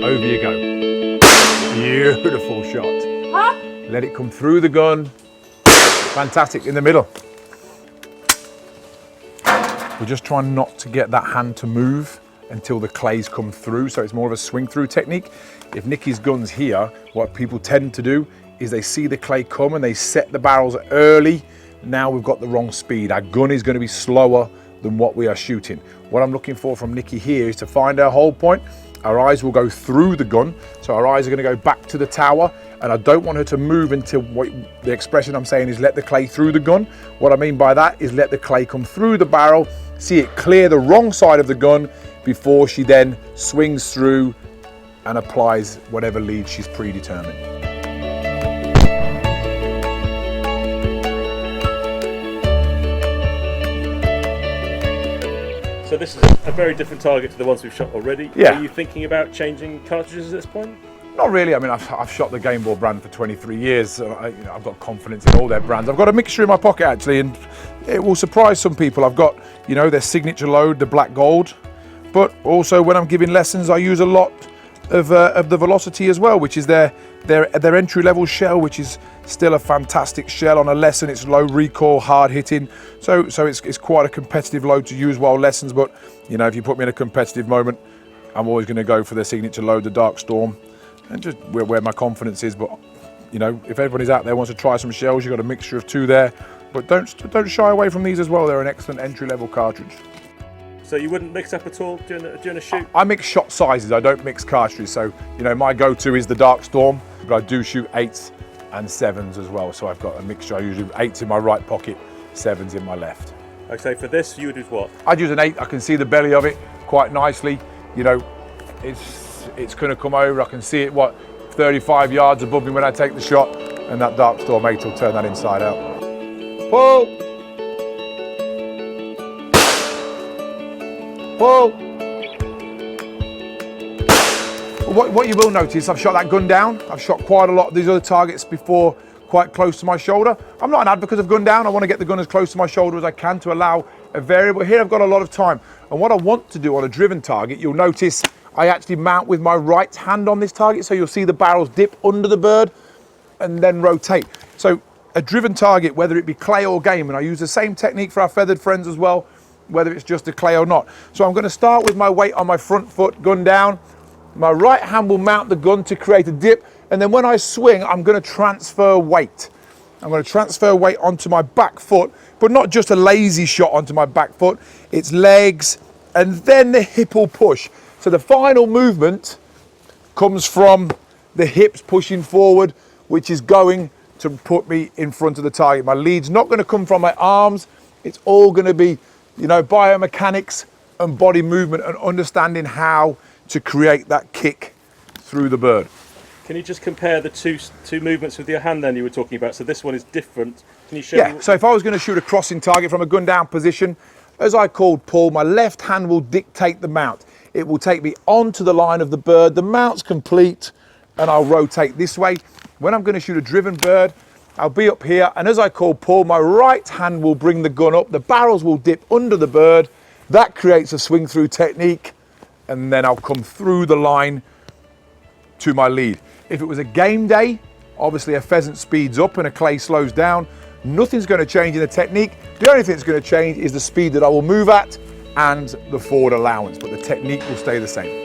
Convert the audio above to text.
Over you go. Beautiful shot. Huh? Let it come through the gun. Fantastic, in the middle. We're just trying not to get that hand to move until the clay's come through, so it's more of a swing through technique. If Nikki's gun's here, what people tend to do is they see the clay come and they set the barrels early. Now we've got the wrong speed. Our gun is going to be slower than what we are shooting. What I'm looking for from Nikki here is to find our hold point. Our eyes will go through the gun, so our eyes are going to go back to the tower, and I don't want her to move until the expression I'm saying is let the clay through the gun. What I mean by that is let the clay come through the barrel, see it clear the wrong side of the gun before she then swings through and applies whatever lead she's predetermined. So this is a very different target to the ones we've shot already. Yeah. Are you thinking about changing cartridges at this point? Not really. I mean, I've shot the Game Ball brand for 23 years, so I've got confidence in all their brands. I've got a mixture in my pocket actually, and it will surprise some people. I've got, their signature load, the black gold, but also when I'm giving lessons, I use a lot of the Velocity as well, which is their entry-level shell, which is still a fantastic shell on a lesson. It's low recoil, hard hitting, so it's quite a competitive load to use while lessons. But if you put me in a competitive moment, I'm always going to go for the signature load, the Dark Storm, and just where my confidence is. But if everybody's out there wants to try some shells, you've got a mixture of two there, but don't shy away from these as well. They're an excellent entry-level cartridge. So you wouldn't mix up at all during a shoot? I mix shot sizes, I don't mix cartridges. So, my go-to is the Dark Storm, but I do shoot 8s and 7s as well. So I've got a mixture. I usually 8s in my right pocket, 7s in my left. Okay, for this, you would use what? I'd use an 8. I can see the belly of it quite nicely. It's going to come over. I can see it, 35 yards above me when I take the shot, and that Dark Storm 8 will turn that inside out. Pull! Pull! What you will notice, I've shot that gun down. I've shot quite a lot of these other targets before, quite close to my shoulder. I'm not an advocate of gun down. I want to get the gun as close to my shoulder as I can to allow a variable. Here I've got a lot of time. And what I want to do on a driven target, you'll notice I actually mount with my right hand on this target. So you'll see the barrels dip under the bird and then rotate. So a driven target, whether it be clay or game, and I use the same technique for our feathered friends as well, whether it's just a clay or not. So I'm going to start with my weight on my front foot, gun down. My right hand will mount the gun to create a dip, and then when I swing, I'm going to transfer weight. I'm going to transfer weight onto my back foot, but not just a lazy shot onto my back foot. It's legs, and then the hip will push. So the final movement comes from the hips pushing forward, which is going to put me in front of the target. My lead's not going to come from my arms. It's all going to be biomechanics and body movement and understanding how to create that kick through the bird. Can you just compare the two movements with your hand then you were talking about? So this one is different. Can you show me? So if I was going to shoot a crossing target from a gun down position, as I called pull, my left hand will dictate the mount. It will take me onto the line of the bird. The mount's complete, and I'll rotate this way. When I'm going to shoot a driven bird, I'll be up here, and as I call pull, my right hand will bring the gun up. The barrels will dip under the bird. That creates a swing through technique, and then I'll come through the line to my lead. If it was a game day, obviously a pheasant speeds up and a clay slows down. Nothing's going to change in the technique. The only thing that's going to change is the speed that I will move at and the forward allowance, but the technique will stay the same.